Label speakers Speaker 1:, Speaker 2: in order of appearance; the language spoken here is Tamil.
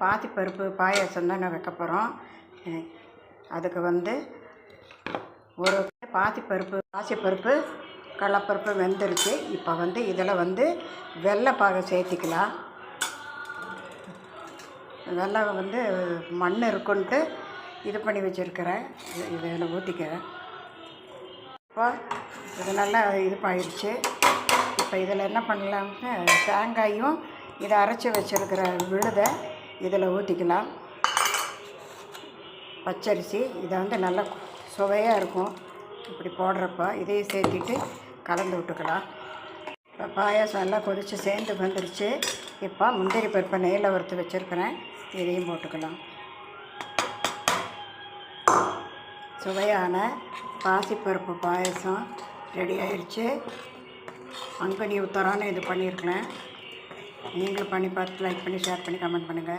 Speaker 1: பாசிப்பருப்பு பாயாசம் தான் நான் வைக்க போகிறோம். அதுக்கு வந்து ஒரு பாசிப்பருப்பு கடலைப்பருப்பு வெந்துருச்சு. இப்போ வந்து இதில் வந்து வெள்ளைப்பாகை சேர்த்திக்கலாம். வெள்ளம் வந்து மண் இருக்குன்ட்டு இது பண்ணி வச்சுருக்கிறேன். இதில் ஊற்றிக்கிறேன். இப்போ இது நல்லா இது ஆயிடுச்சு. இப்போ இதில் என்ன பண்ணலாம்னு தேங்காயும் இதை அரைச்சி வச்சுருக்கிற விழுதை இதில் ஊற்றிக்கலாம். பச்சரிசி இதை வந்து நல்லா சுவையாக இருக்கும். இப்படி போடுறப்போ இதையும் சேர்த்திட்டு கலந்து விட்டுக்கலாம். இப்போ பாயாசம் எல்லாம் கொதித்து சேர்ந்து வந்துருச்சு. இப்போ முந்திரி பருப்பை நெய்யில் வறுத்து வச்சுருக்கிறேன். இதையும் போட்டுக்கலாம். சுவையான பாசிப்பருப்பு பாயாசம் ரெடி ஆயிடுச்சு. பங்குனி உத்தரான்னு இது பண்ணியிருக்கிறேன். நீங்களும் பண்ணி பார்த்து லைக் பண்ணி ஷேர் பண்ணி கமெண்ட் பண்ணுங்கள்.